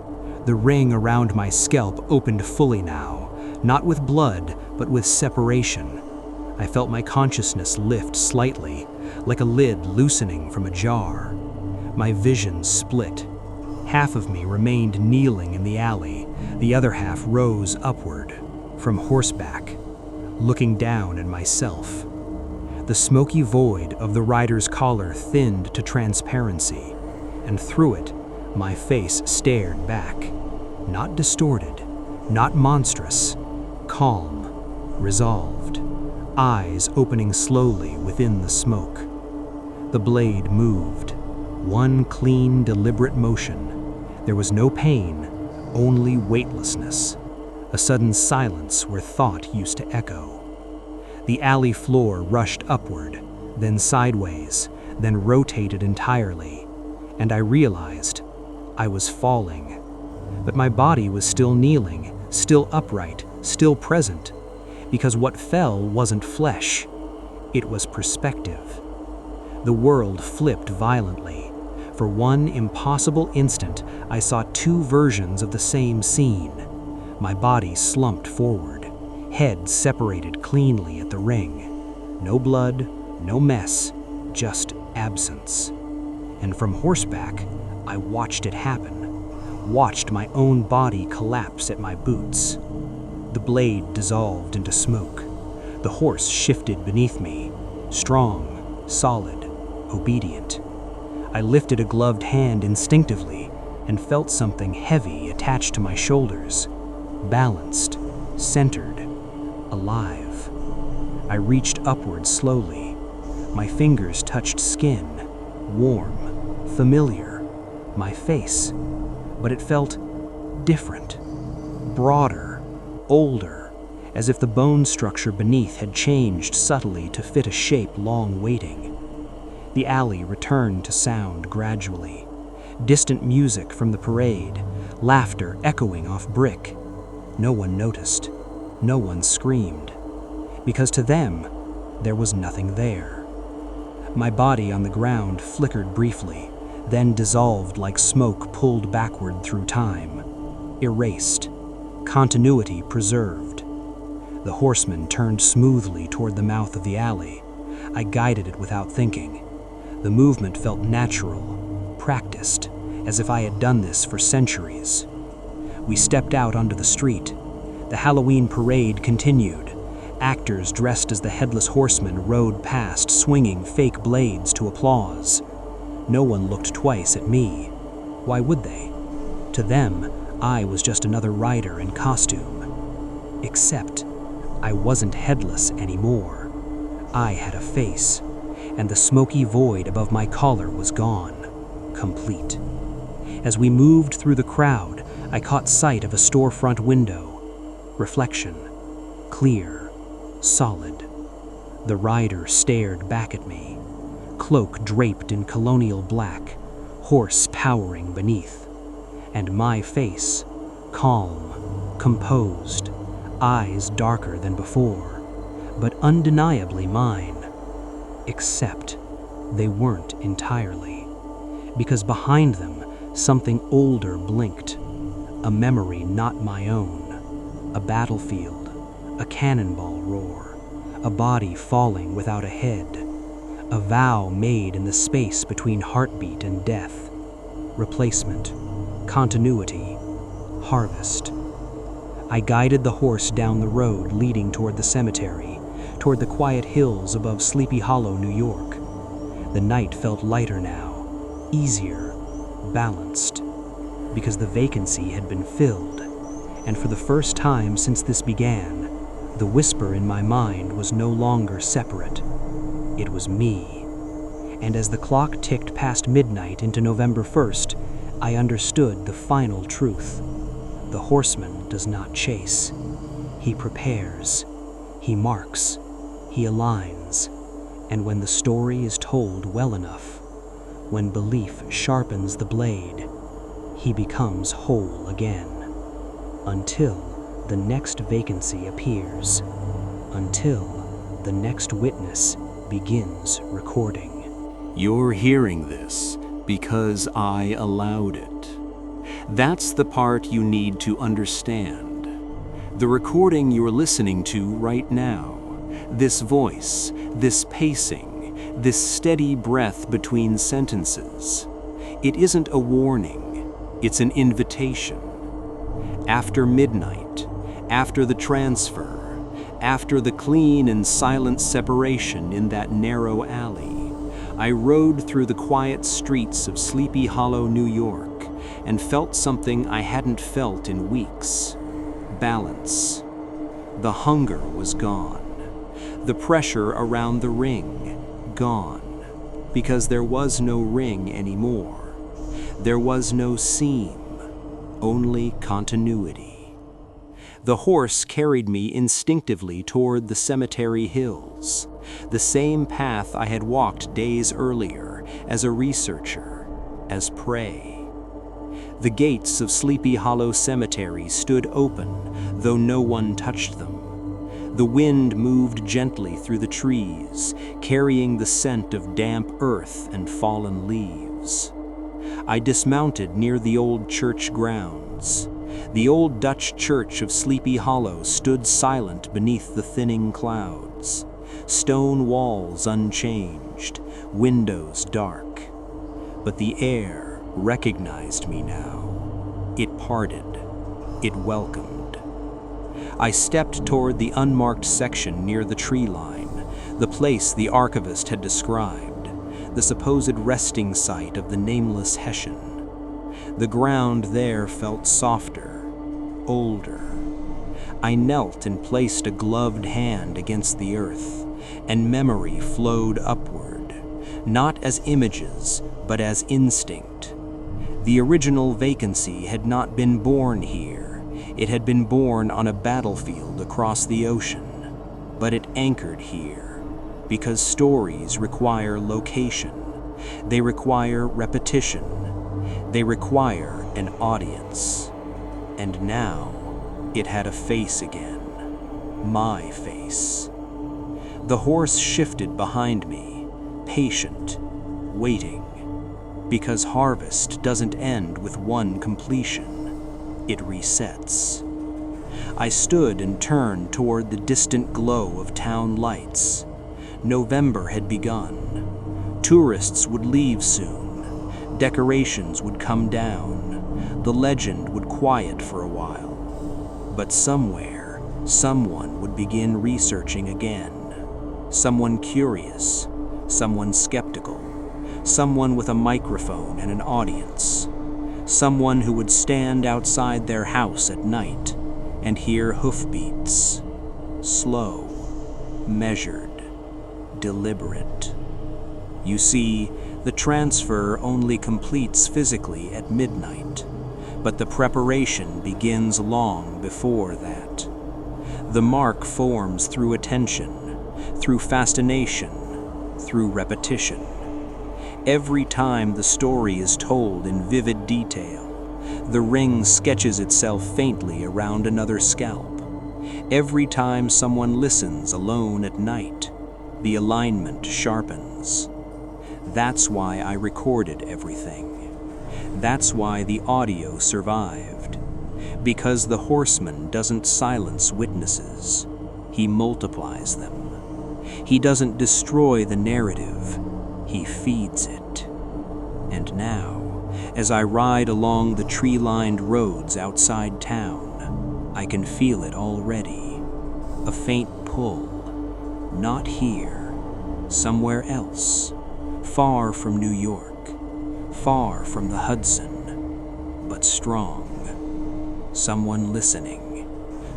The ring around my scalp opened fully now, not with blood, but with separation. I felt my consciousness lift slightly, like a lid loosening from a jar. My vision split. Half of me remained kneeling in the alley, the other half rose upward, from horseback, looking down at myself. The smoky void of the rider's collar thinned to transparency, and through it, my face stared back. Not distorted, not monstrous, calm, resolved, eyes opening slowly within the smoke. The blade moved, one clean, deliberate motion. There was no pain, only weightlessness, a sudden silence where thought used to echo. The alley floor rushed upward, then sideways, then rotated entirely, and I realized I was falling. But my body was still kneeling, still upright, still present, because what fell wasn't flesh, it was perspective. The world flipped violently. For one impossible instant, I saw two versions of the same scene. My body slumped forward, head separated cleanly at the ring. No blood, no mess, just absence. And from horseback, I watched it happen, watched my own body collapse at my boots. The blade dissolved into smoke. The horse shifted beneath me, strong, solid, obedient. I lifted a gloved hand instinctively and felt something heavy attached to my shoulders, balanced, centered, alive. I reached upward slowly. My fingers touched skin, warm, familiar, my face, but it felt different, broader, older, as if the bone structure beneath had changed subtly to fit a shape long waiting. The alley returned to sound gradually. Distant music from the parade, laughter echoing off brick. No one noticed. No one screamed. Because to them, there was nothing there. My body on the ground flickered briefly, then dissolved like smoke pulled backward through time. Erased. Continuity preserved. The horseman turned smoothly toward the mouth of the alley. I guided it without thinking. The movement felt natural, practiced, as if I had done this for centuries. We stepped out onto the street. The Halloween parade continued. Actors dressed as the Headless Horseman rode past, swinging fake blades to applause. No one looked twice at me. Why would they? To them, I was just another rider in costume. Except, I wasn't headless anymore. I had a face, and the smoky void above my collar was gone, complete. As we moved through the crowd, I caught sight of a storefront window. Reflection, clear, solid. The rider stared back at me, cloak draped in colonial black, horse powering beneath. And my face, calm, composed, eyes darker than before, but undeniably mine. Except they weren't entirely, because behind them something older blinked, a memory not my own, a battlefield, a cannonball roar, a body falling without a head, a vow made in the space between heartbeat and death, replacement, continuity, harvest. I guided the horse down the road leading toward the cemetery, toward the quiet hills above Sleepy Hollow, New York. The night felt lighter now, easier, balanced, because the vacancy had been filled, and for the first time since this began, The whisper in my mind was no longer separate. It was me. And as the clock ticked past midnight into November 1st, I understood the final truth. The horseman does not chase. He prepares. He marks. He aligns. And when the story is told well enough, when belief sharpens the blade, he becomes whole again. Until the next vacancy appears. Until the next witness begins recording. You're hearing this because I allowed it. That's the part you need to understand. The recording you're listening to right now, this voice, this pacing, this steady breath between sentences, it isn't a warning, it's an invitation. After midnight, after the transfer, after the clean and silent separation in that narrow alley, I rode through the quiet streets of Sleepy Hollow, New York, and felt something I hadn't felt in weeks. Balance. The hunger was gone. The pressure around the ring, gone. Because there was no ring anymore. There was no seam, only continuity. The horse carried me instinctively toward the cemetery hills, the same path I had walked days earlier as a researcher, as prey. The gates of Sleepy Hollow Cemetery stood open, though no one touched them. The wind moved gently through the trees, carrying the scent of damp earth and fallen leaves. I dismounted near the old church grounds. The old Dutch church of Sleepy Hollow stood silent beneath the thinning clouds. Stone walls unchanged, windows dark. But the air recognized me now. It parted. It welcomed. I stepped toward the unmarked section near the tree line, the place the archivist had described, the supposed resting site of the nameless Hessian. The ground there felt softer, older. I knelt and placed a gloved hand against the earth, and memory flowed upward, not as images, but as instinct. The original vacancy had not been born here. It had been born on a battlefield across the ocean, but it anchored here, because stories require location. They require repetition. They require an audience. And now, it had a face again. My face. The horse shifted behind me, patient, waiting. Because harvest doesn't end with one completion. It resets. I stood and turned toward the distant glow of town lights. November had begun. Tourists would leave soon. Decorations would come down. The legend would quiet for a while. But somewhere, someone would begin researching again. Someone curious, someone skeptical, someone with a microphone and an audience. Someone who would stand outside their house at night and hear hoofbeats. Slow, measured, deliberate. You see, the transfer only completes physically at midnight, but the preparation begins long before that. The mark forms through attention, through fascination, through repetition. Every time the story is told in vivid detail, the ring sketches itself faintly around another scalp. Every time someone listens alone at night, the alignment sharpens. That's why I recorded everything. That's why the audio survived. Because the horseman doesn't silence witnesses. He multiplies them. He doesn't destroy the narrative. He feeds it. And now, as I ride along the tree-lined roads outside town, I can feel it already. A faint pull. Not here. Somewhere else. Far from New York. Far from the Hudson. But strong. Someone listening.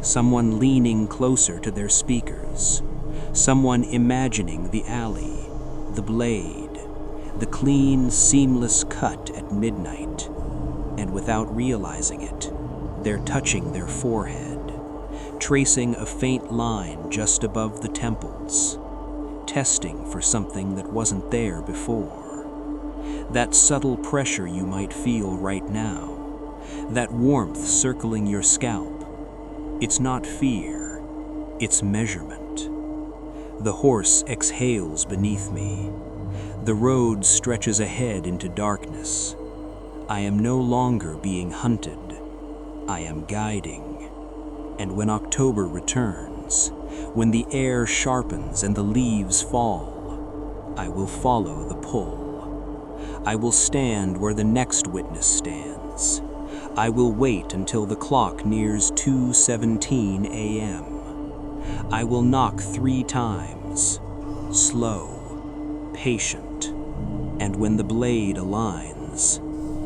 someone leaning closer to their speakers, someone imagining the alley, the blade, the clean, seamless cut at midnight, and without realizing it, they're touching their forehead, tracing a faint line just above the temples, testing for something that wasn't there before. That subtle pressure you might feel right now, that warmth circling your scalp, it's not fear, it's measurement. The horse exhales beneath me. The road stretches ahead into darkness. I am no longer being hunted. I am guiding. And when October returns, when the air sharpens and the leaves fall, I will follow the pull. I will stand where the next witness stands. I will wait until the clock nears 2:17 a.m. I will knock 3 times, slow, patient, and when the blade aligns,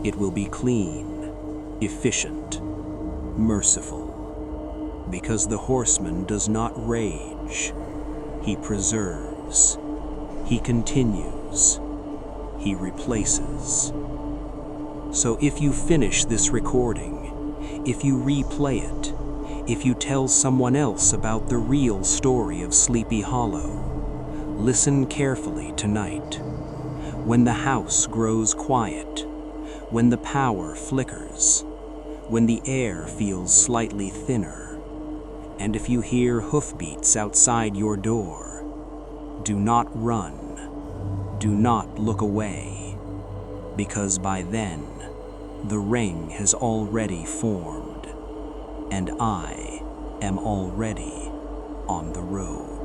it will be clean, efficient, merciful. Because the horseman does not rage, he preserves, he continues, he replaces. So if you finish this recording, if you replay it, if you tell someone else about the real story of Sleepy Hollow, listen carefully tonight. When the house grows quiet, when the power flickers, when the air feels slightly thinner, and if you hear hoofbeats outside your door, do not run, do not look away, because by then, the ring has already formed, and I am already on the road.